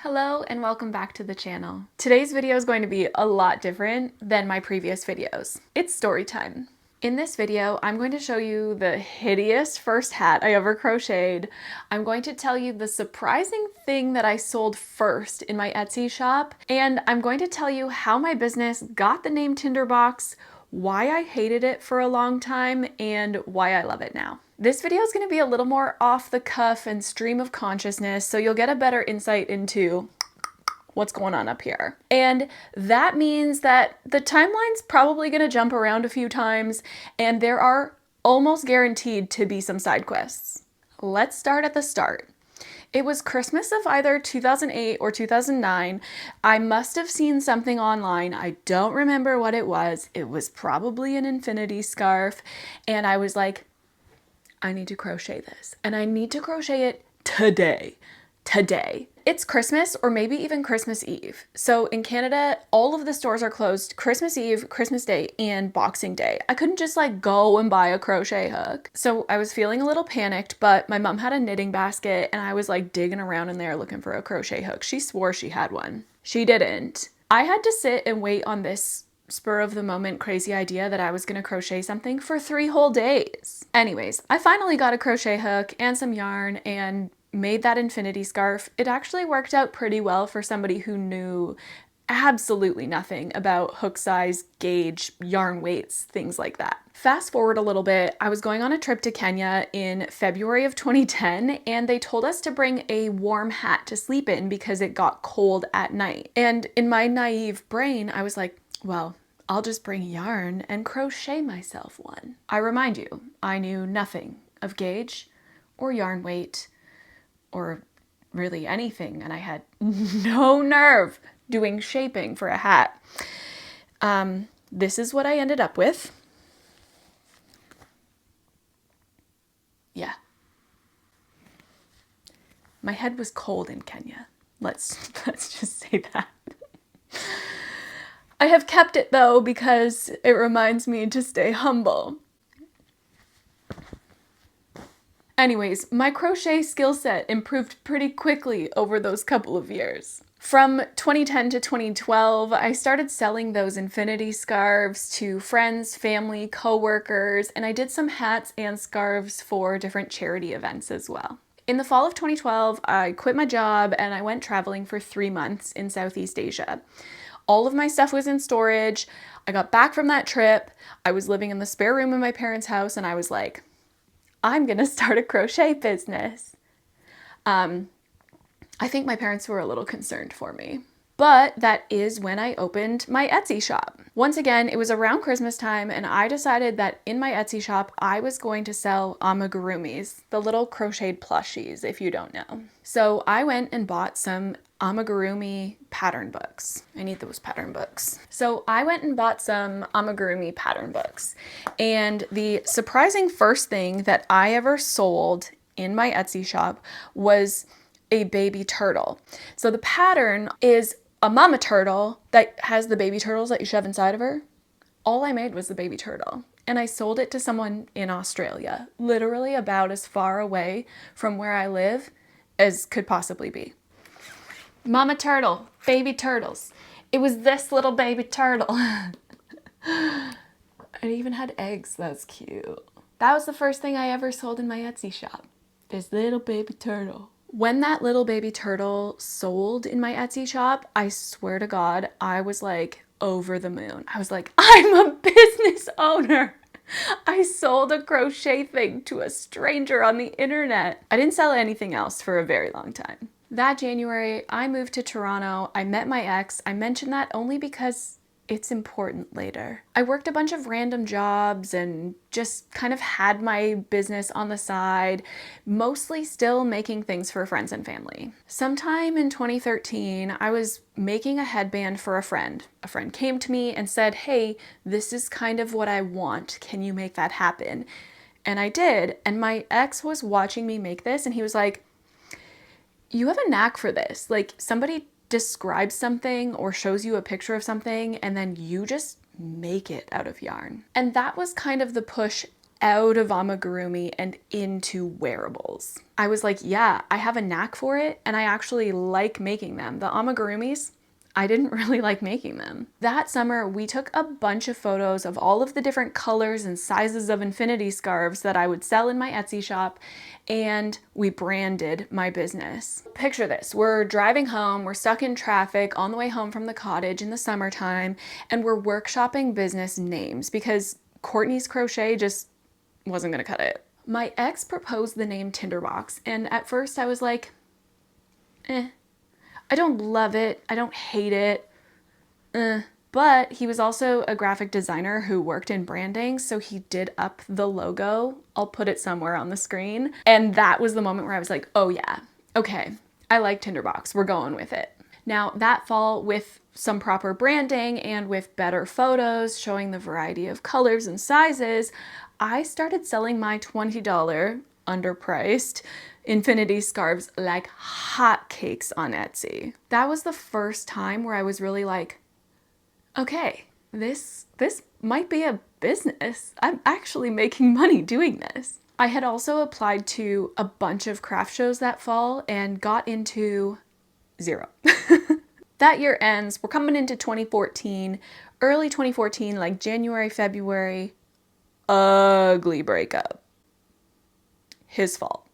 Hello and welcome back to the channel. Today's video is going to be a lot different than my previous videos. It's story time. In this video, I'm going to show you the hideous first hat I ever crocheted. I'm going to tell you the surprising thing that I sold first in my Etsy shop, and I'm going to tell you how my business got the name Tinderbox, why I hated it for a long time, and why I love it now. This video is going to be a little more off the cuff and stream of consciousness, so you'll get a better insight into what's going on up here. And that means that the timeline's probably going to jump around a few times, and there are almost guaranteed to be some side quests. Let's start at the start. It was Christmas of either 2008 or 2009. I must have seen something online. I don't remember what it was. It was probably an infinity scarf. And I was like, I need to crochet this. And I need to crochet it today. Today. It's Christmas or maybe even Christmas Eve. So in Canada, all of the stores are closed Christmas Eve, Christmas Day, and Boxing Day. I couldn't just like go and buy a crochet hook. So I was feeling a little panicked, but my mom had a knitting basket and I was like digging around in there looking for a crochet hook. She swore she had one. She didn't. I had to sit and wait on this spur of the moment crazy idea that I was gonna crochet something for 3 whole days. Anyways, I finally got a crochet hook and some yarn and made that infinity scarf. It actually worked out pretty well for somebody who knew absolutely nothing about hook size, gauge, yarn weights, things like that. Fast forward a little bit, I was going on a trip to Kenya in February of 2010, and they told us to bring a warm hat to sleep in because it got cold at night. And in my naive brain, I was like, well, I'll just bring yarn and crochet myself one. I remind you, I knew nothing of gauge or yarn weight or really anything, and I had no nerve doing shaping for a hat. This is what I ended up with. Yeah. My head was cold in Kenya. Let's just say that. I have kept it though because it reminds me to stay humble. Anyways, my crochet skill set improved pretty quickly over those couple of years. From 2010 to 2012, I started selling those infinity scarves to friends, family, coworkers, and I did some hats and scarves for different charity events as well. In the fall of 2012, I quit my job and I went traveling for 3 months in Southeast Asia. All of my stuff was in storage. I got back from that trip. I was living in the spare room in my parents' house and I was like, I'm gonna start a crochet business. I think my parents were a little concerned for me. But that is when I opened my Etsy shop. Once again, it was around Christmas time and I decided that in my Etsy shop, I was going to sell amigurumis, the little crocheted plushies, if you don't know. So I went and bought some amigurumi pattern books. I need those pattern books. So I went and bought some amigurumi pattern books. And the surprising first thing that I ever sold in my Etsy shop was a baby turtle. So the pattern is a mama turtle that has the baby turtles that you shove inside of her. All I made was the baby turtle. And I sold it to someone in Australia, literally about as far away from where I live as could possibly be. Mama turtle, baby turtles. It was this little baby turtle. It even had eggs. That's cute. That was the first thing I ever sold in my Etsy shop. This little baby turtle. When that little baby turtle sold in my Etsy shop, I swear to God, I was like over the moon. I was like, I'm a business owner. I sold a crochet thing to a stranger on the internet. I didn't sell anything else for a very long time. That January, I moved to Toronto. I met my ex. I mention that only because it's important later. I worked a bunch of random jobs and just kind of had my business on the side, mostly still making things for friends and family. Sometime in 2013, I was making a headband for a friend. A friend came to me and said, hey, this is kind of what I want. Can you make that happen? And I did. And my ex was watching me make this and he was like, you have a knack for this. Like somebody describes something or shows you a picture of something and then you just make it out of yarn. And that was kind of the push out of amigurumi and into wearables. I was like, yeah, I have a knack for it and I actually like making them. The amigurumis, I didn't really like making them. That summer, we took a bunch of photos of all of the different colors and sizes of infinity scarves that I would sell in my Etsy shop, and we branded my business. Picture this, we're driving home, we're stuck in traffic on the way home from the cottage in the summertime, and we're workshopping business names because Courtney's Crochet just wasn't gonna cut it. My ex proposed the name Tinderbox, and at first I was like, I don't love it, I don't hate it, But he was also a graphic designer who worked in branding, so he did up the logo. I'll put it somewhere on the screen. And that was the moment where I was like, oh yeah, okay, I like Tinderbox, we're going with it. Now that fall, with some proper branding and with better photos showing the variety of colors and sizes, I started selling my $20 underpriced infinity scarves like hotcakes on Etsy. That was the first time where I was really like, okay, this might be a business. I'm actually making money doing this. I had also applied to a bunch of craft shows that fall and got into 0. That year ends, we're coming into 2014, early 2014, like January, February, ugly breakup. His fault,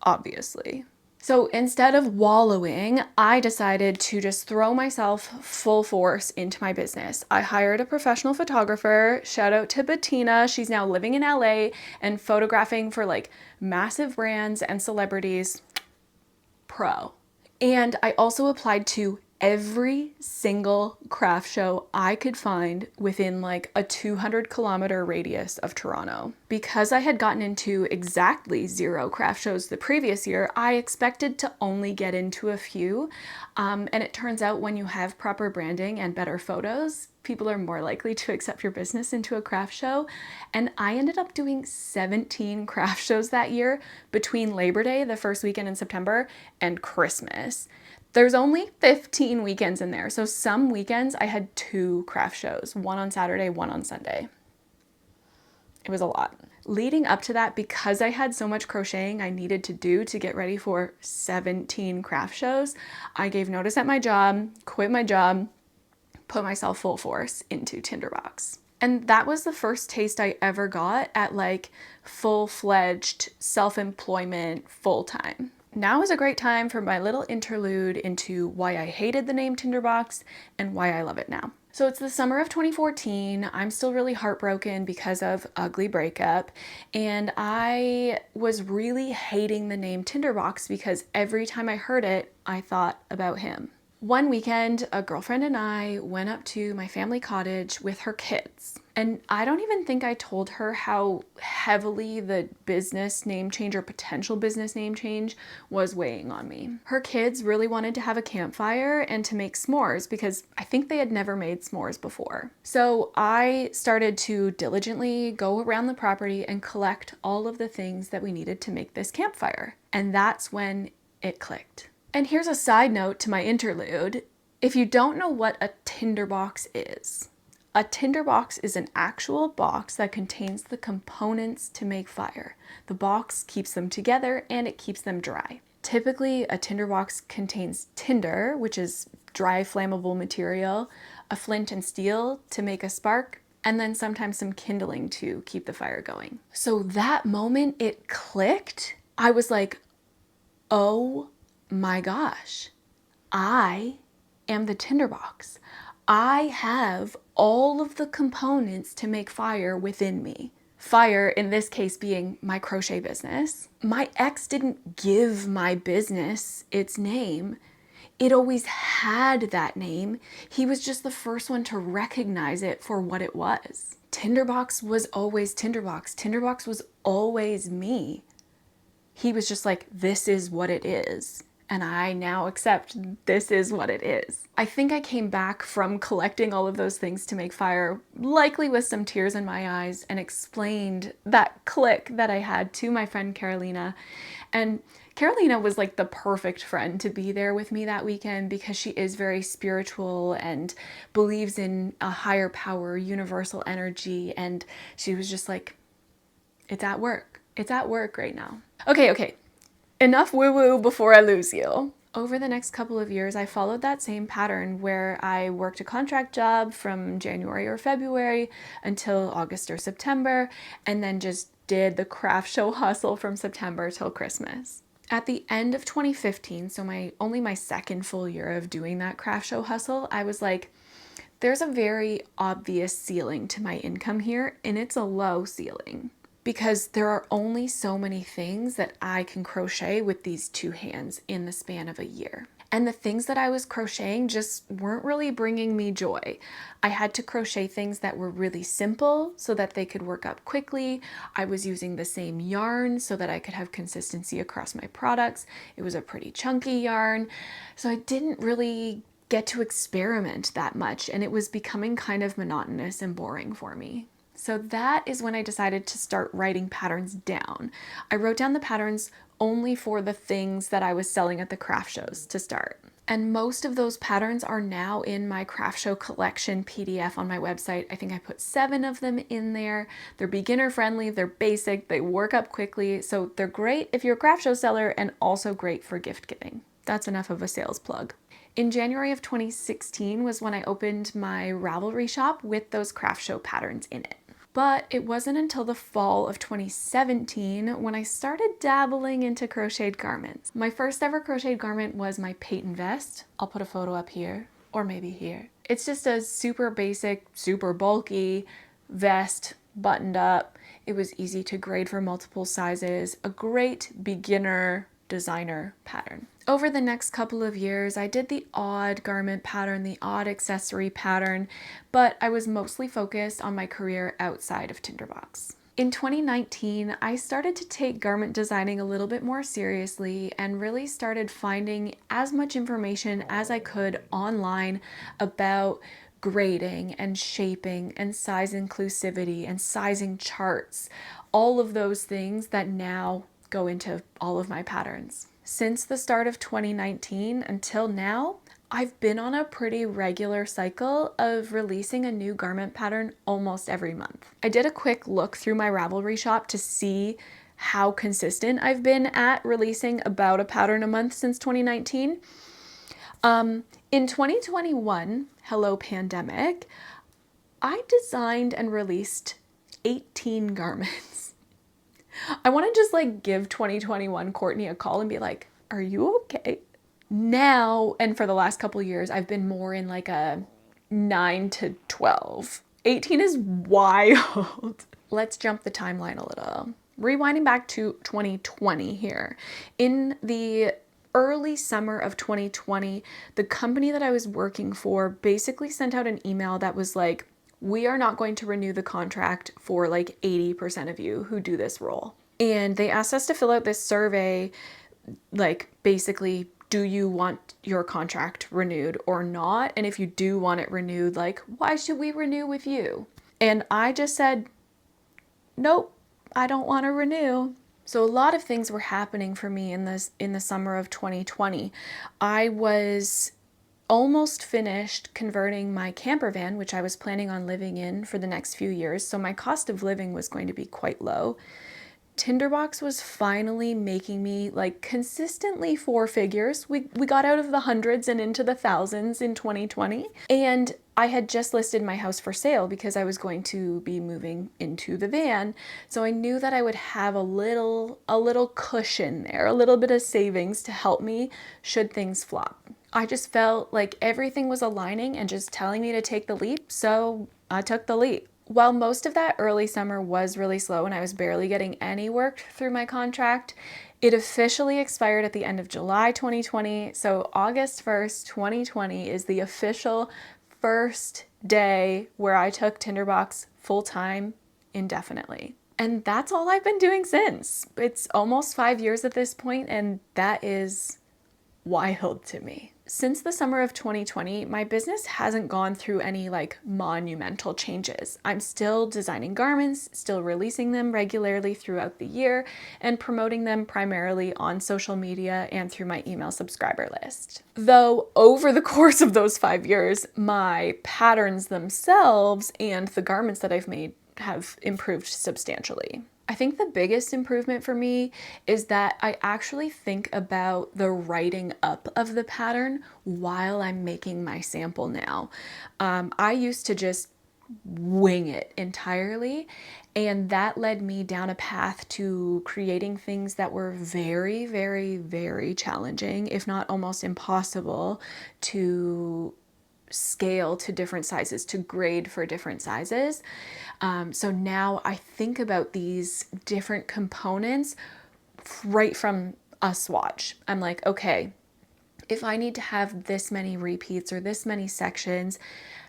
obviously. So instead of wallowing, I decided to just throw myself full force into my business. I hired a professional photographer, shout out to Bettina. She's now living in LA and photographing for like massive brands and celebrities. Pro. And I also applied to every single craft show I could find within like a 200-kilometer radius of Toronto. Because I had gotten into exactly 0 craft shows the previous year, I expected to only get into a few. And it turns out when you have proper branding and better photos, people are more likely to accept your business into a craft show. And I ended up doing 17 craft shows that year between Labor Day, the first weekend in September, and Christmas. There's only 15 weekends in there, so some weekends I had 2 craft shows, one on Saturday, one on Sunday. It was a lot. Leading up to that, because I had so much crocheting I needed to do to get ready for 17 craft shows, I gave notice at my job, quit my job, put myself full force into Tinderbox. And that was the first taste I ever got at like full-fledged self-employment full-time. Now is a great time for my little interlude into why I hated the name Tinderbox and why I love it now. So it's the summer of 2014. I'm still really heartbroken because of ugly breakup, and I was really hating the name Tinderbox because every time I heard it, I thought about him. One weekend, a girlfriend and I went up to my family cottage with her kids. And I don't even think I told her how heavily the business name change or potential business name change was weighing on me. Her kids really wanted to have a campfire and to make s'mores because I think they had never made s'mores before. So I started to diligently go around the property and collect all of the things that we needed to make this campfire. And that's when it clicked. And here's a side note to my interlude. If you don't know what a tinderbox is, a tinderbox is an actual box that contains the components to make fire. The box keeps them together and it keeps them dry. Typically, a tinderbox contains tinder, which is dry flammable material, a flint and steel to make a spark, and then sometimes some kindling to keep the fire going. So that moment it clicked, I was like, oh my gosh, I am the tinderbox. I have all of the components to make fire within me. Fire, in this case, being my crochet business. My ex didn't give my business its name. It always had that name. He was just the first one to recognize it for what it was. Tinderbox was always Tinderbox. Tinderbox was always me. He was just like, this is what it is. And I now accept this is what it is. I think I came back from collecting all of those things to make fire, likely with some tears in my eyes, and explained that click that I had to my friend Carolina. And Carolina was like the perfect friend to be there with me that weekend because she is very spiritual and believes in a higher power, universal energy. And she was just like, It's at work. It's at work right now. Okay. Enough woo-woo before I lose you. Over the next couple of years, I followed that same pattern where I worked a contract job from January or February until August or September, and then just did the craft show hustle from September till Christmas. At the end of 2015, so only my second full year of doing that craft show hustle, I was like, there's a very obvious ceiling to my income here, and it's a low ceiling. Because there are only so many things that I can crochet with these two hands in the span of a year. And the things that I was crocheting just weren't really bringing me joy. I had to crochet things that were really simple so that they could work up quickly. I was using the same yarn so that I could have consistency across my products. It was a pretty chunky yarn. So I didn't really get to experiment that much, and it was becoming kind of monotonous and boring for me. So that is when I decided to start writing patterns down. I wrote down the patterns only for the things that I was selling at the craft shows to start. And most of those patterns are now in my craft show collection PDF on my website. I think I put 7 of them in there. They're beginner friendly, they're basic, they work up quickly. So they're great if you're a craft show seller and also great for gift giving. That's enough of a sales plug. In January of 2016 was when I opened my Ravelry shop with those craft show patterns in it. But it wasn't until the fall of 2017 when I started dabbling into crocheted garments. My first ever crocheted garment was my Peyton vest. I'll put a photo up here, or maybe here. It's just a super basic, super bulky vest, buttoned up. It was easy to grade for multiple sizes, a great beginner designer pattern. Over the next couple of years, I did the odd garment pattern, the odd accessory pattern, but I was mostly focused on my career outside of Tinderbox. In 2019, I started to take garment designing a little bit more seriously and really started finding as much information as I could online about grading and shaping and size inclusivity and sizing charts, all of those things that now go into all of my patterns. Since the start of 2019 until now, I've been on a pretty regular cycle of releasing a new garment pattern almost every month. I did a quick look through my Ravelry shop to see how consistent I've been at releasing about a pattern a month since 2019. In 2021, hello pandemic, I designed and released 18 garments. I want to just give 2021 Courtney a call and be like, are you okay? Now, and for the last couple of years, I've been more in a 9 to 12. 18 is wild. Let's jump the timeline a little. Rewinding back to 2020 here. In the early summer of 2020, the company that I was working for basically sent out an email that was like, we are not going to renew the contract for 80% of you who do this role. And they asked us to fill out this survey, basically, do you want your contract renewed or not? And if you do want it renewed, why should we renew with you? And I just said, nope, I don't want to renew. So a lot of things were happening for me in the summer of 2020. I was almost finished converting my camper van, which I was planning on living in for the next few years. So my cost of living was going to be quite low. Tinderbox was finally making me consistently 4 figures. We got out of the hundreds and into the thousands in 2020. And I had just listed my house for sale because I was going to be moving into the van. So I knew that I would have a little cushion there, a little bit of savings to help me should things flop. I just felt like everything was aligning and just telling me to take the leap, so I took the leap. While most of that early summer was really slow and I was barely getting any work through my contract, it officially expired at the end of July 2020, so August 1st, 2020 is the official first day where I took Tinderbox full-time indefinitely. And that's all I've been doing since. It's almost 5 years at this point, and that is wild to me. Since the summer of 2020, my business hasn't gone through any monumental changes. I'm still designing garments, still releasing them regularly throughout the year, and promoting them primarily on social media and through my email subscriber list. Though over the course of those 5 years, my patterns themselves and the garments that I've made have improved substantially. I think the biggest improvement for me is that I actually think about the writing up of the pattern while I'm making my sample now. I used to just wing it entirely, and that led me down a path to creating things that were very, very, very challenging, if not almost impossible to scale to different sizes, to grade for different sizes. So now I think about these different components right from a swatch. I'm like, okay, if I need to have this many repeats or this many sections,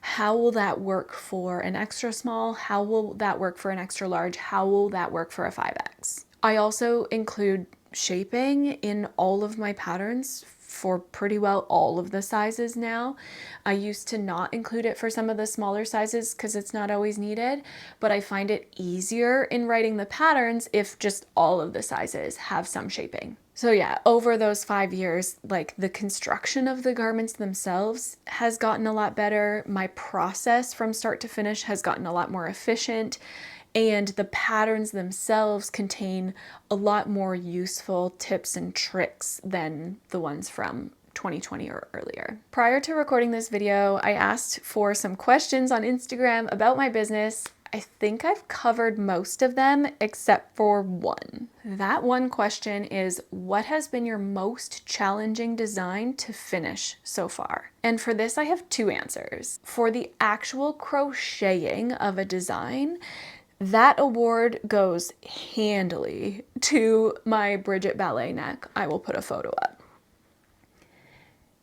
how will that work for an extra small? How will that work for an extra large? How will that work for a 5X? I also include shaping in all of my patterns for pretty well all of the sizes now. I used to not include it for some of the smaller sizes because it's not always needed, but I find it easier in writing the patterns if just all of the sizes have some shaping. So yeah, over those 5 years, like the construction of the garments themselves has gotten a lot better. My process from start to finish has gotten a lot more efficient, and the patterns themselves contain a lot more useful tips and tricks than the ones from 2020 or earlier. Prior to recording this video, I asked for some questions on Instagram about my business. I think I've covered most of them except for one. That one question is, what has been your most challenging design to finish so far? And for this, I have two answers. For the actual crocheting of a design, that award goes handily to my Bridget ballet neck. I will put a photo up.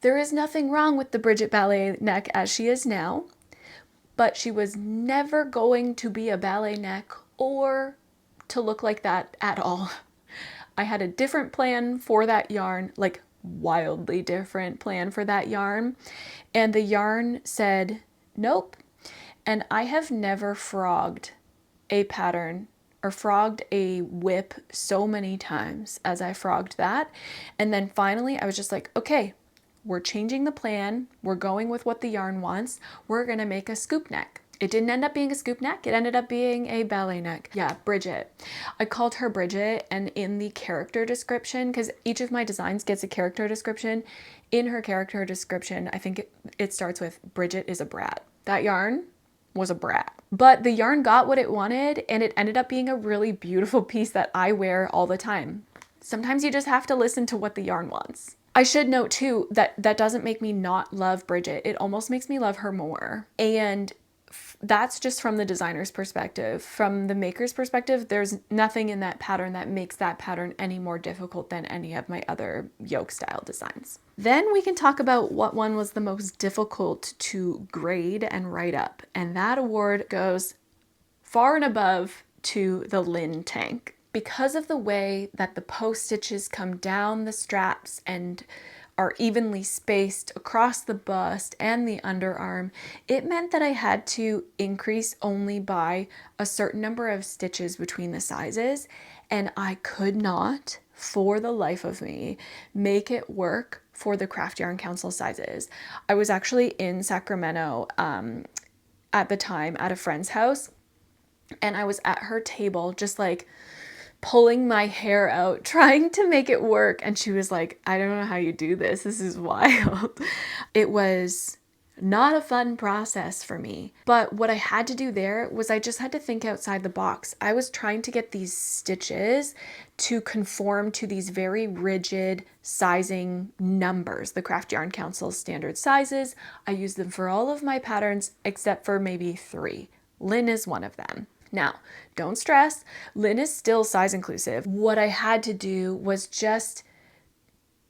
There is nothing wrong with the Bridget ballet neck as she is now, but she was never going to be a ballet neck or to look like that at all. I had a different plan for that yarn, like wildly different plan for that yarn, and the yarn said nope. And I have never frogged a pattern or frogged a whip so many times as I frogged that. And then finally I was just like, okay, we're changing the plan. We're going with what the yarn wants. We're gonna make a scoop neck. It didn't end up being a scoop neck. It ended up being a ballet neck. Yeah, Bridget. I called her Bridget, and in the character description, because each of my designs gets a character description, in her character description, I think it starts with Bridget is a brat. That yarn was a brat. But the yarn got what it wanted, and it ended up being a really beautiful piece that I wear all the time. Sometimes you just have to listen to what the yarn wants. I should note too that that doesn't make me not love Bridget. It almost makes me love her more. And that's just from the designer's perspective. From the maker's perspective, there's nothing in that pattern that makes that pattern any more difficult than any of my other yoke style designs. Then we can talk about what one was the most difficult to grade and write up. And that award goes far and above to the Lynn tank. Because of the way that the post stitches come down the straps and are evenly spaced across the bust and the underarm, it meant that I had to increase only by a certain number of stitches between the sizes, and I could not, for the life of me, make it work for the Craft Yarn Council sizes. I was actually in Sacramento at the time at a friend's house, and I was at her table just like pulling my hair out, trying to make it work. And she was like, I don't know how you do this. This is wild. It was not a fun process for me. But what I had to do there was I just had to think outside the box. I was trying to get these stitches to conform to these very rigid sizing numbers, the Craft Yarn Council standard sizes. I use them for all of my patterns except for maybe 3. Lynn is one of them. Now, don't stress, Lynn is still size inclusive. What I had to do was just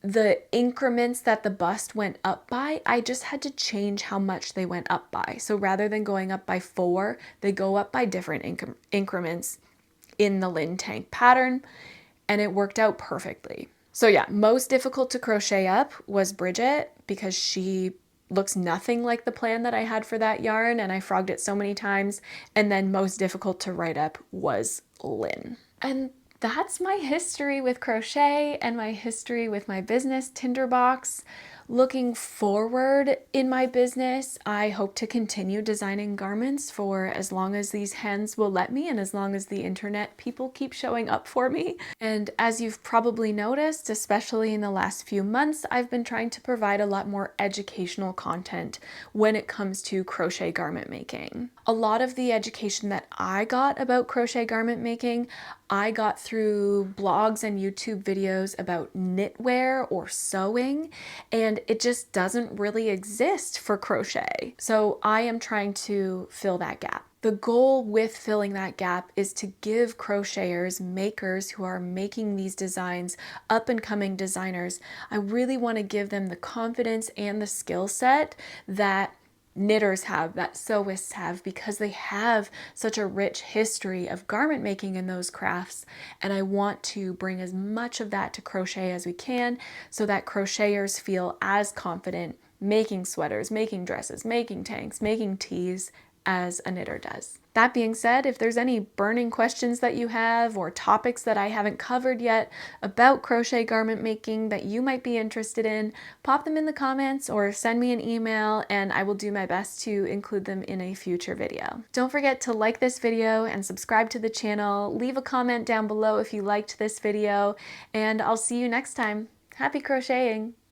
the increments that the bust went up by, I just had to change how much they went up by. So rather than going up by 4, they go up by different increments in the Lynn tank pattern, and it worked out perfectly. So yeah, most difficult to crochet up was Bridget because she looks nothing like the plan that I had for that yarn, and I frogged it so many times. And then most difficult to write up was Lynn. And that's my history with crochet and my history with my business, Tinderbox. Looking forward in my business, I hope to continue designing garments for as long as these hands will let me and as long as the internet people keep showing up for me. And as you've probably noticed, especially in the last few months, I've been trying to provide a lot more educational content when it comes to crochet garment making. A lot of the education that I got about crochet garment making, I got through blogs and YouTube videos about knitwear or sewing, and it just doesn't really exist for crochet. So I am trying to fill that gap. The goal with filling that gap is to give crocheters, makers who are making these designs, up and coming designers, I really want to give them the confidence and the skill set that knitters have, that sewists have, because they have such a rich history of garment making in those crafts. And I want to bring as much of that to crochet as we can so that crocheters feel as confident making sweaters, making dresses, making tanks, making tees as a knitter does. That being said, if there's any burning questions that you have or topics that I haven't covered yet about crochet garment making that you might be interested in, pop them in the comments or send me an email and I will do my best to include them in a future video. Don't forget to like this video and subscribe to the channel. Leave a comment down below if you liked this video, and I'll see you next time. Happy crocheting!